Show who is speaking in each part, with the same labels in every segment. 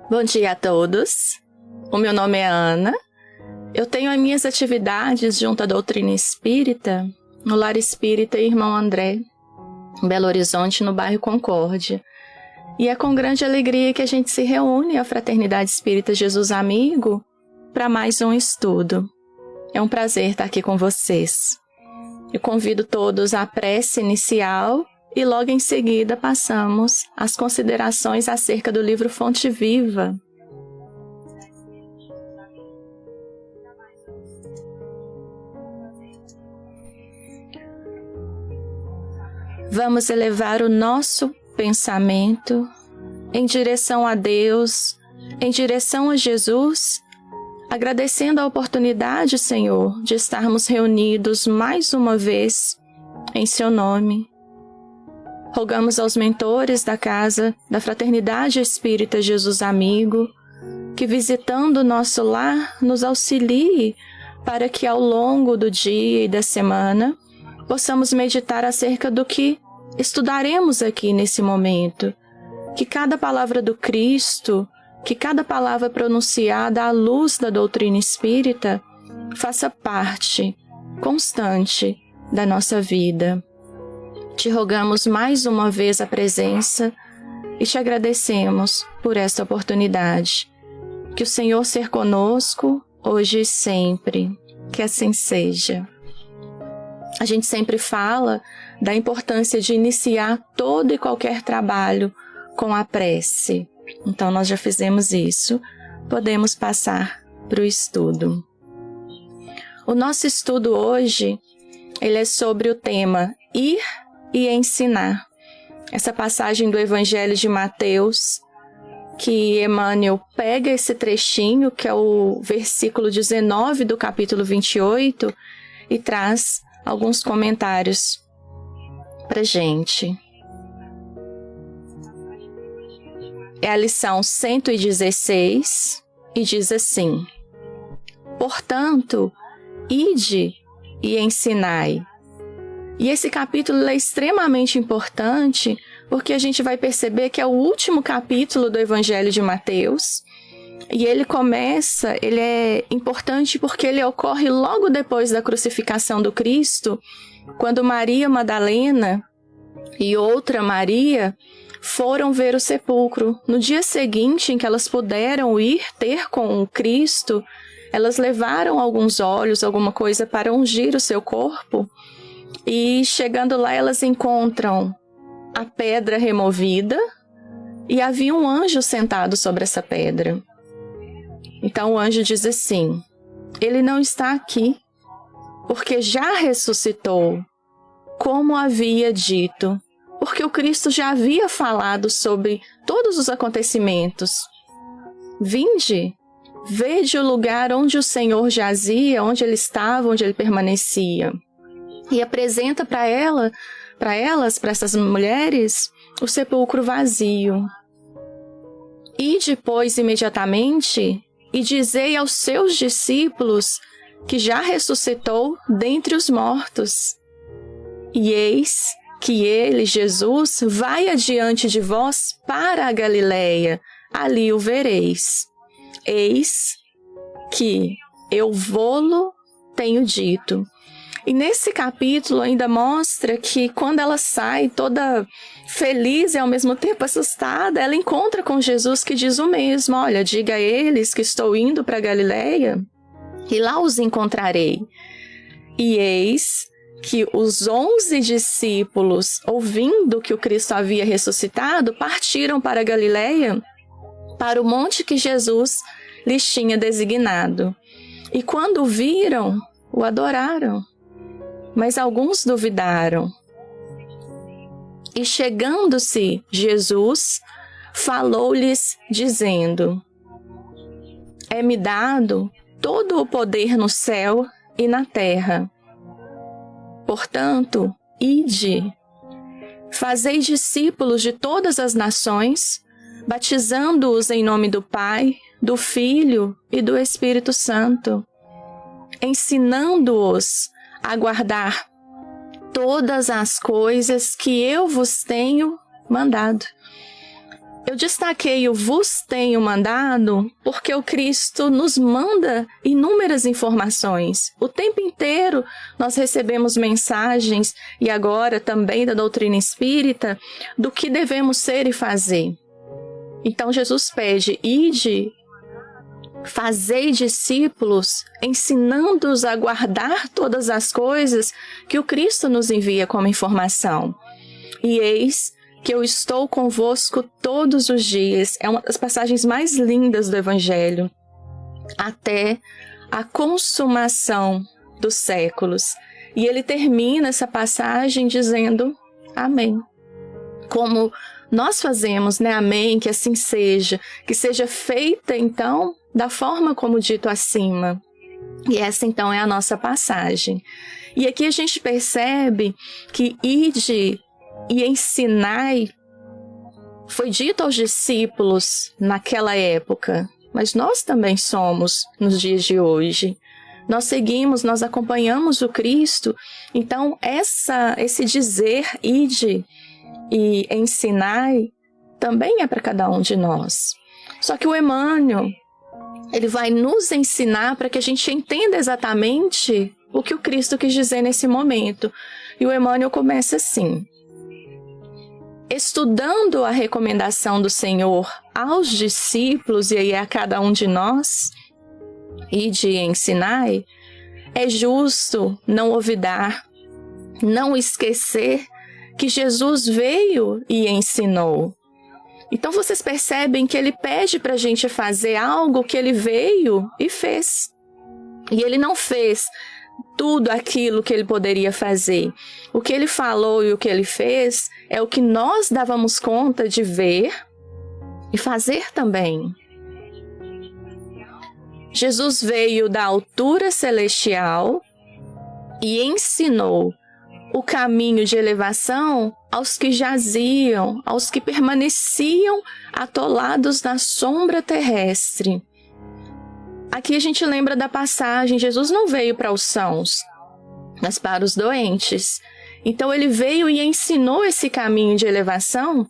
Speaker 1: Bom dia a todos. O meu nome é Ana. Eu tenho as minhas atividades junto à doutrina espírita no Lar Espírita Irmão André, em Belo Horizonte, no bairro Concórdia. E é com grande alegria que a gente se reúne à Fraternidade Espírita Jesus Amigo para mais um estudo. É um prazer estar aqui com vocês. Eu convido todos à prece inicial e logo em seguida passamos às considerações acerca do livro Fonte Viva. Vamos elevar o nosso pensamento em direção a Deus, em direção a Jesus, agradecendo a oportunidade, Senhor, de estarmos reunidos mais uma vez em Seu nome. Rogamos aos mentores da casa da Fraternidade Espírita Jesus Amigo, que visitando o nosso lar, nos auxilie para que ao longo do dia e da semana possamos meditar acerca do que estudaremos aqui nesse momento. Que cada palavra do Cristo, que cada palavra pronunciada à luz da doutrina espírita faça parte constante da nossa vida. Te rogamos mais uma vez a presença e te agradecemos por esta oportunidade. Que o Senhor seja conosco hoje e sempre. Que assim seja. A gente sempre fala da importância de iniciar todo e qualquer trabalho com a prece. Então, nós já fizemos isso. Podemos passar para o estudo. O nosso estudo hoje, ele é sobre o tema Ir e Ensinar. Essa passagem do Evangelho de Mateus, que Emmanuel pega esse trechinho, que é o versículo 19 do capítulo 28, e traz alguns comentários para gente. É a lição 116 e diz assim: Portanto, ide e ensinai. E esse capítulo é extremamente importante porque a gente vai perceber que é o último capítulo do Evangelho de Mateus. E ele é importante porque ele ocorre logo depois da crucificação do Cristo, quando Maria Madalena e outra Maria foram ver o sepulcro. No dia seguinte em que elas puderam ir ter com o Cristo, elas levaram alguns óleos, alguma coisa para ungir o seu corpo. E chegando lá, elas encontram a pedra removida e havia um anjo sentado sobre essa pedra. Então o anjo diz assim: ele não está aqui, porque já ressuscitou, como havia dito, porque o Cristo já havia falado sobre todos os acontecimentos. Vinde, vede o lugar onde o Senhor jazia, onde ele estava, onde ele permanecia. E apresenta para essas mulheres, o sepulcro vazio. E depois, imediatamente, e dizei aos seus discípulos que já ressuscitou dentre os mortos. E eis que ele, Jesus, vai adiante de vós para a Galileia, ali o vereis. Eis que eu vô-lo tenho dito. E nesse capítulo ainda mostra que quando ela sai toda feliz e ao mesmo tempo assustada, ela encontra com Jesus que diz o mesmo: olha, diga a eles que estou indo para a Galileia e lá os encontrarei. E eis que os 11 discípulos, ouvindo que o Cristo havia ressuscitado, partiram para a Galileia, para o monte que Jesus lhes tinha designado. E quando o viram, o adoraram. Mas alguns duvidaram. E chegando-se Jesus, falou-lhes, dizendo: é-me dado todo o poder no céu e na terra. Portanto, ide, fazei discípulos de todas as nações, batizando-os em nome do Pai, do Filho e do Espírito Santo, ensinando-os a guardar todas as coisas que eu vos tenho mandado. Eu destaquei o vos tenho mandado porque o Cristo nos manda inúmeras informações. O tempo inteiro nós recebemos mensagens, e agora também da doutrina espírita, do que devemos ser e fazer. Então Jesus pede: ide, fazei discípulos, ensinando-os a guardar todas as coisas que o Cristo nos envia como informação. E eis que eu estou convosco todos os dias. É uma das passagens mais lindas do Evangelho. Até a consumação dos séculos. E ele termina essa passagem dizendo amém. Como nós fazemos, né? Amém, que assim seja. Que seja feita, então, da forma como dito acima. E essa, então, é a nossa passagem. E aqui a gente percebe que ide e ensinai foi dito aos discípulos naquela época, mas nós também somos nos dias de hoje. Nós seguimos, nós acompanhamos o Cristo, então esse dizer ide e ensinai também é para cada um de nós. Só que o Emmanuel, ele vai nos ensinar para que a gente entenda exatamente o que o Cristo quis dizer nesse momento. E o Emmanuel começa assim: estudando a recomendação do Senhor aos discípulos, e aí a cada um de nós, ide e ensinai, é justo não olvidar, não esquecer que Jesus veio e ensinou. Então vocês percebem que ele pede para a gente fazer algo que ele veio e fez. E ele não fez tudo aquilo que ele poderia fazer. O que ele falou e o que ele fez é o que nós dávamos conta de ver e fazer também. Jesus veio da altura celestial e ensinou o caminho de elevação aos que jaziam, aos que permaneciam atolados na sombra terrestre. Aqui a gente lembra da passagem: Jesus não veio para os sãos, mas para os doentes. Então ele veio e ensinou esse caminho de elevação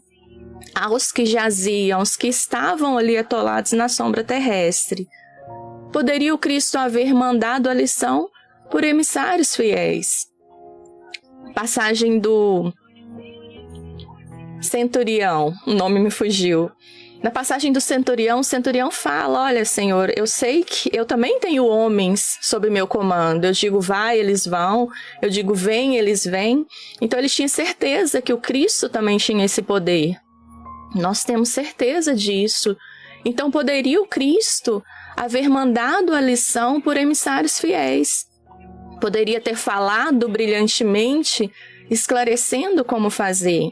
Speaker 1: aos que jaziam, aos que estavam ali atolados na sombra terrestre. Poderia o Cristo haver mandado a lição por emissários fiéis? Passagem do centurião, o nome me fugiu. Na passagem do centurião, o centurião fala: olha, Senhor, eu sei que eu também tenho homens sob meu comando. Eu digo, vai, eles vão. Eu digo, vem, eles vêm. Então, ele tinha certeza que o Cristo também tinha esse poder. Nós temos certeza disso. Então, poderia o Cristo haver mandado a lição por emissários fiéis. Poderia ter falado brilhantemente, esclarecendo como fazer.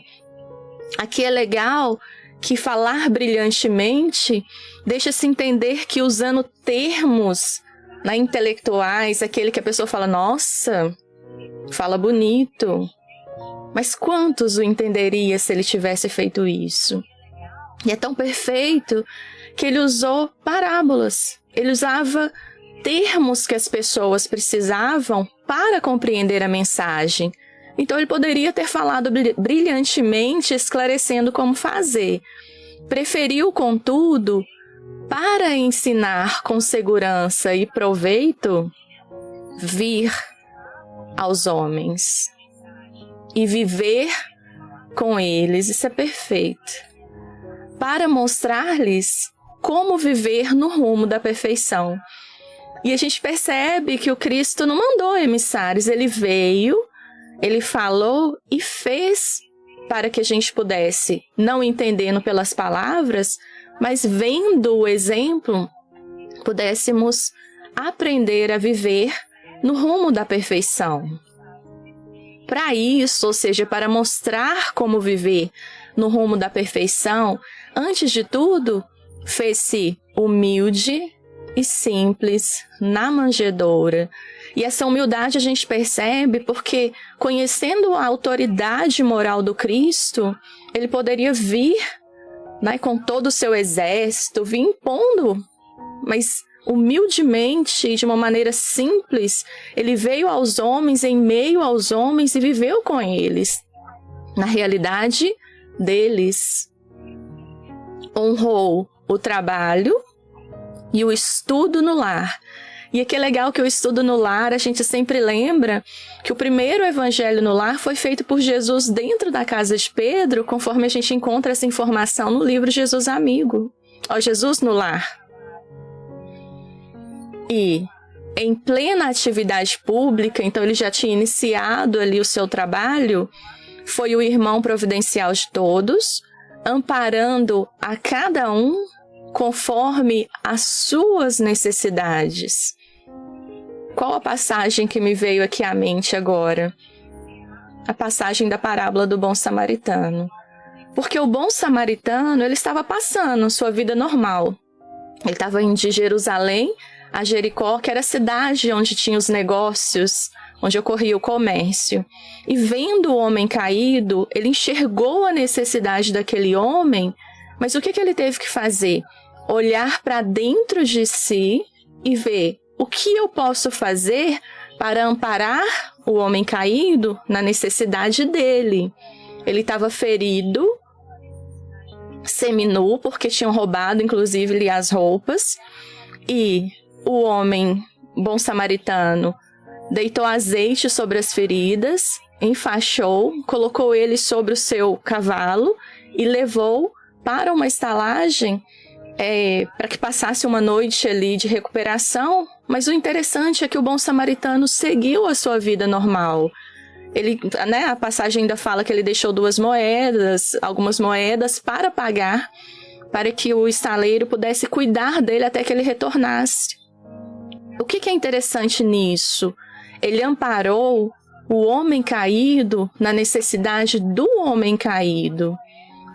Speaker 1: Aqui é legal que falar brilhantemente deixa-se entender que, usando termos, né, intelectuais, aquele que a pessoa fala, nossa, fala bonito. Mas quantos o entenderia se ele tivesse feito isso? E é tão perfeito que ele usou parábolas. Ele usava termos que as pessoas precisavam para compreender a mensagem. Então ele poderia ter falado brilhantemente, esclarecendo como fazer. Preferiu, contudo, para ensinar com segurança e proveito, vir aos homens e viver com eles. Isso é perfeito. Para mostrar-lhes como viver no rumo da perfeição. E a gente percebe que o Cristo não mandou emissários, ele veio, ele falou e fez para que a gente pudesse, não entendendo pelas palavras, mas vendo o exemplo, pudéssemos aprender a viver no rumo da perfeição. Para isso, ou seja, para mostrar como viver no rumo da perfeição, antes de tudo, fez-se humilde e simples na manjedoura. E essa humildade a gente percebe porque, conhecendo a autoridade moral do Cristo, ele poderia vir, né, com todo o seu exército, vir impondo, mas humildemente, de uma maneira simples, ele veio aos homens, em meio aos homens, e viveu com eles, na realidade deles. honrou o trabalho e o estudo no lar. E aqui é legal que o estudo no lar, a gente sempre lembra que o primeiro evangelho no lar foi feito por Jesus dentro da casa de Pedro, conforme a gente encontra essa informação no livro Jesus Amigo. Ó, Jesus no lar. E em plena atividade pública, então ele já tinha iniciado ali o seu trabalho, foi o irmão providencial de todos, amparando a cada um conforme as suas necessidades. Qual a passagem que me veio aqui à mente agora? A passagem da parábola do bom samaritano. Porque o bom samaritano, ele estava passando sua vida normal. Ele estava indo de Jerusalém a Jericó, que era a cidade onde tinha os negócios, onde ocorria o comércio. E vendo o homem caído, ele enxergou a necessidade daquele homem, mas o que ele teve que fazer? Olhar para dentro de si e ver o que eu posso fazer para amparar o homem caído na necessidade dele. Ele estava ferido, seminu, porque tinham roubado, inclusive, as roupas, e o homem bom samaritano deitou azeite sobre as feridas, enfaixou, colocou ele sobre o seu cavalo e levou para uma estalagem para que passasse uma noite ali de recuperação. Mas o interessante é que o bom samaritano seguiu a sua vida normal. Ele, a passagem ainda fala que ele deixou algumas moedas para pagar, para que o estaleiro pudesse cuidar dele até que ele retornasse. O que é interessante nisso? Ele amparou o homem caído na necessidade do homem caído.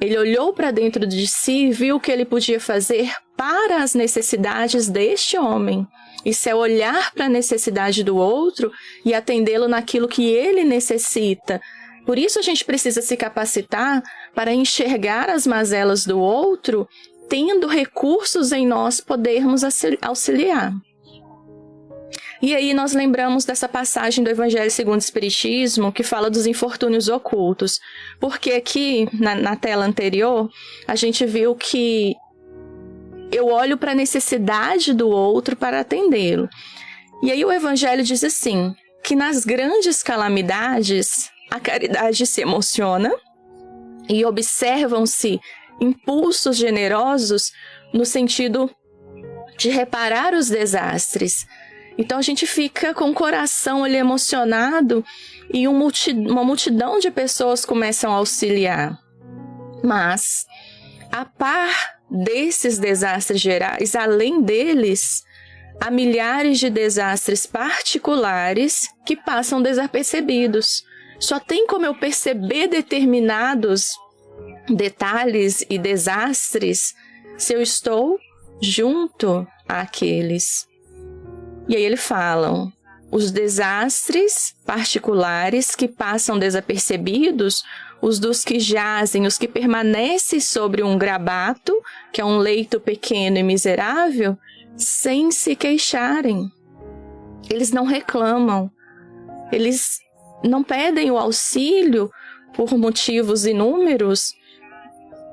Speaker 1: Ele olhou para dentro de si e viu o que ele podia fazer para as necessidades deste homem. Isso é olhar para a necessidade do outro e atendê-lo naquilo que ele necessita. Por isso a gente precisa se capacitar para enxergar as mazelas do outro, tendo recursos em nós podermos auxiliar. E aí nós lembramos dessa passagem do Evangelho segundo o Espiritismo, que fala dos infortúnios ocultos. Porque aqui, na tela anterior, a gente viu que eu olho para a necessidade do outro para atendê-lo. E aí o Evangelho diz assim, que nas grandes calamidades, a caridade se emociona e observam-se impulsos generosos no sentido de reparar os desastres. Então a gente fica com o coração ali emocionado e uma multidão de pessoas começam a auxiliar. Mas, a par desses desastres gerais, além deles, há milhares de desastres particulares que passam desapercebidos. Só tem como eu perceber determinados detalhes e desastres se eu estou junto àqueles. E aí eles falam, os desastres particulares que passam desapercebidos, os dos que jazem, os que permanecem sobre um grabato, que é um leito pequeno e miserável, sem se queixarem. Eles não reclamam, eles não pedem o auxílio por motivos inúmeros,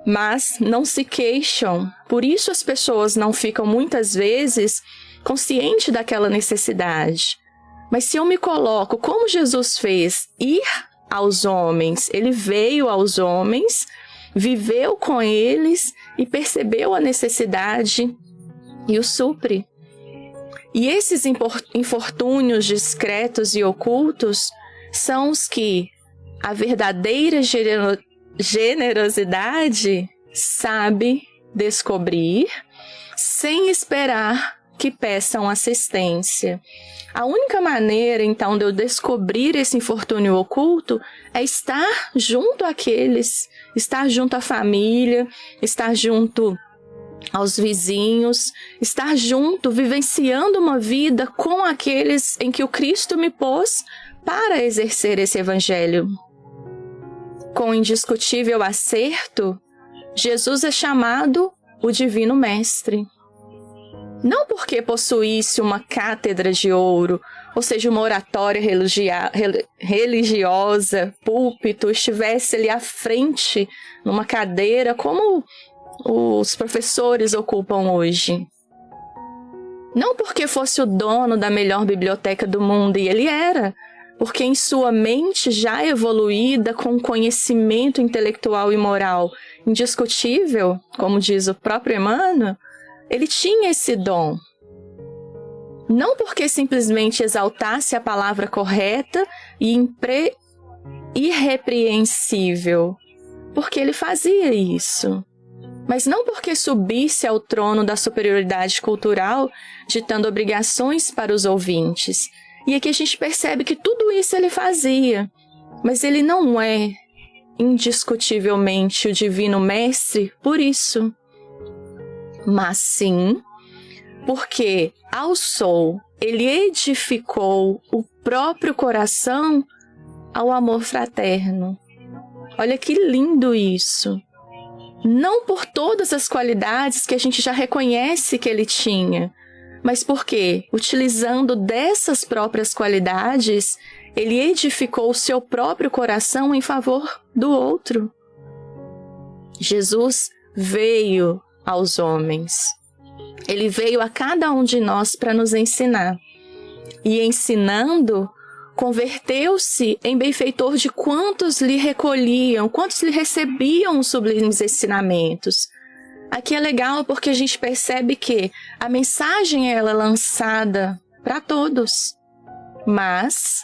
Speaker 1: mas não se queixam. Por isso as pessoas não ficam muitas vezes conscientes daquela necessidade. Mas se eu me coloco como Jesus fez, ir aos homens, ele veio aos homens, viveu com eles e percebeu a necessidade e o supre. E esses infortúnios discretos e ocultos são os que a verdadeira generosidade sabe descobrir sem esperar que peçam assistência. A única maneira, então, de eu descobrir esse infortúnio oculto é estar junto àqueles, estar junto à família, estar junto aos vizinhos, estar junto, vivenciando uma vida com aqueles em que o Cristo me pôs para exercer esse evangelho. Com indiscutível acerto, Jesus é chamado o Divino Mestre. Não porque possuísse uma cátedra de ouro, ou seja, uma oratória religiosa, púlpito, estivesse ali à frente, numa cadeira, como os professores ocupam hoje. Não porque fosse o dono da melhor biblioteca do mundo, e ele era, porque em sua mente já evoluída, com conhecimento intelectual e moral indiscutível, como diz o próprio Emmanuel, ele tinha esse dom. Não porque simplesmente exaltasse a palavra correta e irrepreensível, porque ele fazia isso. Mas não porque subisse ao trono da superioridade cultural, ditando obrigações para os ouvintes. E aqui a gente percebe que tudo isso ele fazia, mas ele não é indiscutivelmente o divino mestre por isso, mas sim porque ao sol ele edificou o próprio coração ao amor fraterno. Olha que lindo isso! Não por todas as qualidades que a gente já reconhece que ele tinha, mas porque, utilizando dessas próprias qualidades, ele edificou o seu próprio coração em favor do outro. Jesus veio aos homens. Ele veio a cada um de nós para nos ensinar. E ensinando, converteu-se em benfeitor de quantos lhe recolhiam, quantos lhe recebiam os sublimes ensinamentos. Aqui é legal porque a gente percebe que a mensagem ela é lançada para todos, mas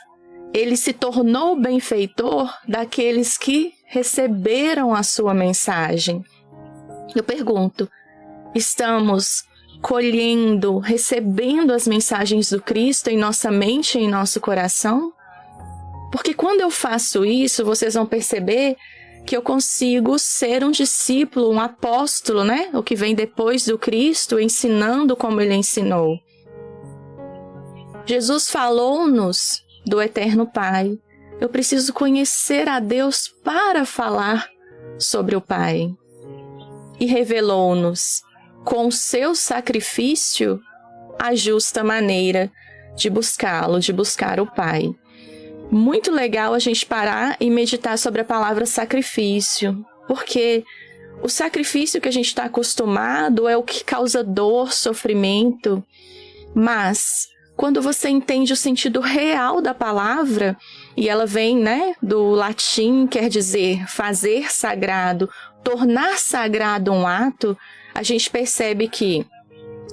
Speaker 1: ele se tornou benfeitor daqueles que receberam a sua mensagem. Eu pergunto, estamos colhendo, recebendo as mensagens do Cristo em nossa mente e em nosso coração? Porque quando eu faço isso, vocês vão perceber que eu consigo ser um discípulo, um apóstolo, né? O que vem depois do Cristo, ensinando como ele ensinou. Jesus falou-nos do Eterno Pai. Eu preciso conhecer a Deus para falar sobre o Pai. E revelou-nos, com o seu sacrifício, a justa maneira de buscá-lo, de buscar o Pai. Muito legal a gente parar e meditar sobre a palavra sacrifício, porque o sacrifício que a gente está acostumado é o que causa dor, sofrimento, mas quando você entende o sentido real da palavra, e ela vem, né, do latim, quer dizer fazer sagrado, tornar sagrado um ato, a gente percebe que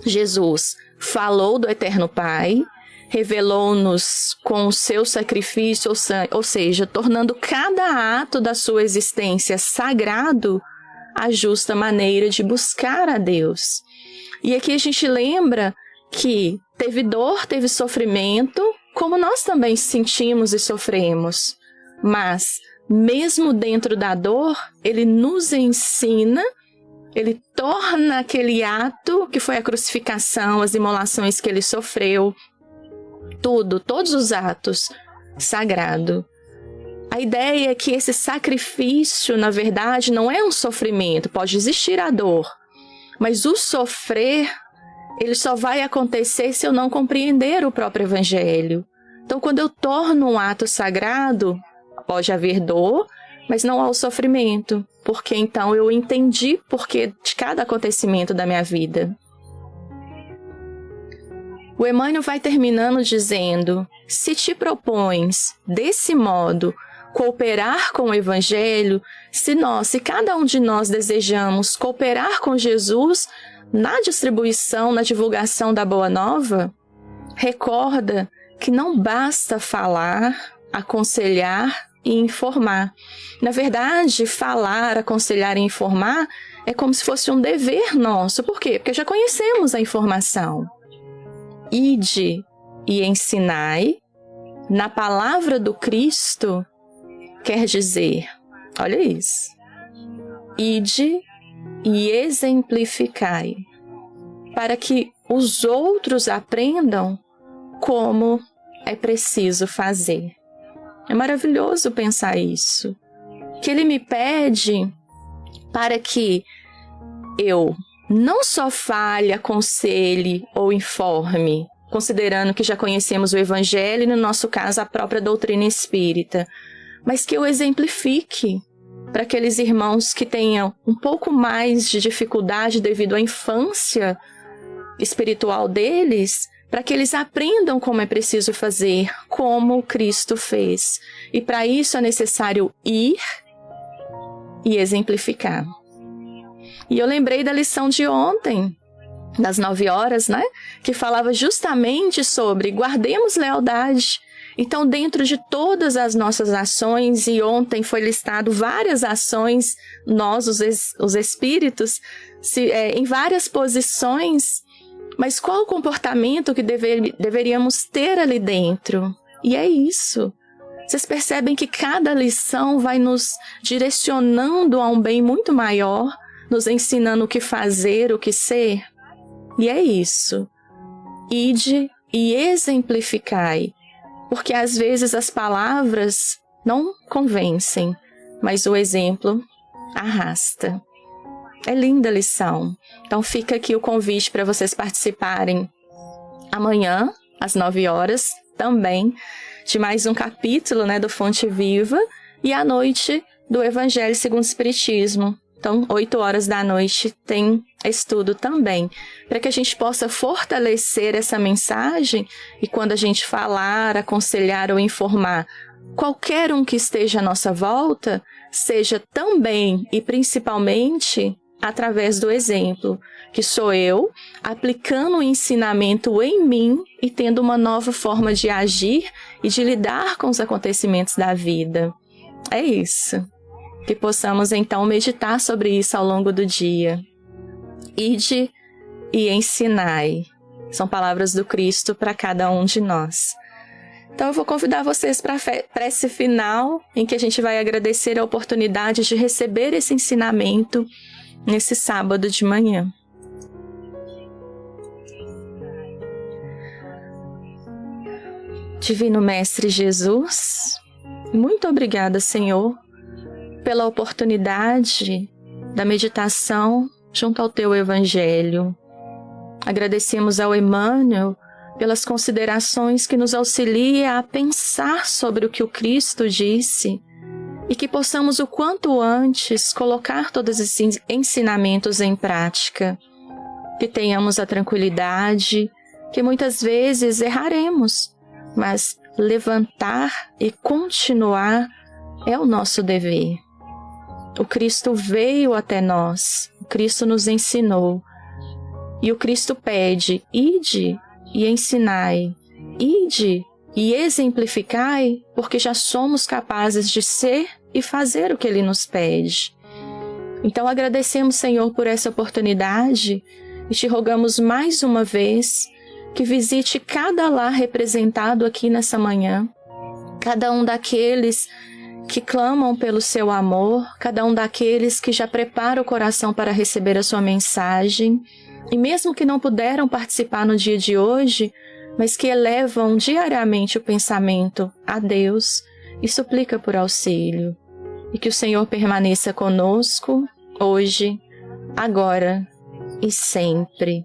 Speaker 1: Jesus falou do Eterno Pai, revelou-nos com o seu sacrifício, ou seja, tornando cada ato da sua existência sagrado, a justa maneira de buscar a Deus. E aqui a gente lembra que teve dor, teve sofrimento, como nós também sentimos e sofremos. Mas, mesmo dentro da dor, ele nos ensina, ele torna aquele ato que foi a crucificação, as imolações que ele sofreu, todos os atos, sagrado. A ideia é que esse sacrifício, na verdade, não é um sofrimento, pode existir a dor, mas o sofrer, ele só vai acontecer se eu não compreender o próprio Evangelho. Então, quando eu torno um ato sagrado, pode haver dor, mas não há o sofrimento, porque então eu entendi o porquê de cada acontecimento da minha vida. O Emmanuel vai terminando dizendo: se te propões, desse modo, cooperar com o Evangelho, se cada um de nós desejamos cooperar com Jesus na distribuição, na divulgação da Boa Nova, recorda que não basta falar, aconselhar e informar. Na verdade, falar, aconselhar e informar é como se fosse um dever nosso. Por quê? Porque já conhecemos a informação. Ide e ensinai, na palavra do Cristo, quer dizer, olha isso, ide e exemplificai, para que os outros aprendam como é preciso fazer. É maravilhoso pensar isso, que ele me pede para que eu não só fale, aconselhe ou informe, considerando que já conhecemos o Evangelho e, no nosso caso, a própria doutrina espírita, mas que eu exemplifique, para aqueles irmãos que tenham um pouco mais de dificuldade devido à infância espiritual deles, para que eles aprendam como é preciso fazer, como Cristo fez. E para isso é necessário ir e exemplificar. E eu lembrei da lição de ontem, das 9 horas, né? Que falava justamente sobre guardemos lealdade. Então, dentro de todas as nossas ações, e ontem foi listado várias ações, nós, os espíritos, em várias posições, mas qual o comportamento que deveríamos ter ali dentro? E é isso. Vocês percebem que cada lição vai nos direcionando a um bem muito maior, nos ensinando o que fazer, o que ser? E é isso. Ide e exemplificai. Porque às vezes as palavras não convencem, mas o exemplo arrasta. É linda a lição. Então fica aqui o convite para vocês participarem amanhã, às 9 horas, também, de mais um capítulo, né, do Fonte Viva, e à noite do Evangelho segundo o Espiritismo. Então, 8 horas da noite tem estudo também, para que a gente possa fortalecer essa mensagem e quando a gente falar, aconselhar ou informar qualquer um que esteja à nossa volta, seja também e principalmente através do exemplo, que sou eu aplicando o ensinamento em mim e tendo uma nova forma de agir e de lidar com os acontecimentos da vida. É isso. Que possamos então meditar sobre isso ao longo do dia. Ide e ensinai. São palavras do Cristo para cada um de nós. Então eu vou convidar vocês para a prece final, em que a gente vai agradecer a oportunidade de receber esse ensinamento nesse sábado de manhã. Divino Mestre Jesus, muito obrigada, Senhor, pela oportunidade da meditação junto ao Teu Evangelho. Agradecemos ao Emmanuel pelas considerações que nos auxilia a pensar sobre o que o Cristo disse e que possamos o quanto antes colocar todos esses ensinamentos em prática. Que tenhamos a tranquilidade que muitas vezes erraremos, mas levantar e continuar é o nosso dever. O Cristo veio até nós, o Cristo nos ensinou. E o Cristo pede, ide e ensinai, ide e exemplificai, porque já somos capazes de ser e fazer o que Ele nos pede. Então agradecemos, Senhor, por essa oportunidade e te rogamos mais uma vez que visite cada lar representado aqui nessa manhã, cada um daqueles que clamam pelo seu amor, cada um daqueles que já prepara o coração para receber a sua mensagem, e mesmo que não puderam participar no dia de hoje, mas que elevam diariamente o pensamento a Deus e suplica por auxílio. E que o Senhor permaneça conosco, hoje, agora e sempre.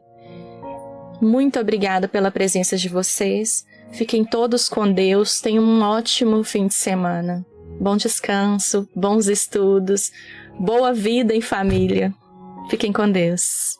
Speaker 1: Muito obrigada pela presença de vocês. Fiquem todos com Deus. Tenham um ótimo fim de semana. Bom descanso, bons estudos, boa vida em família. Fiquem com Deus.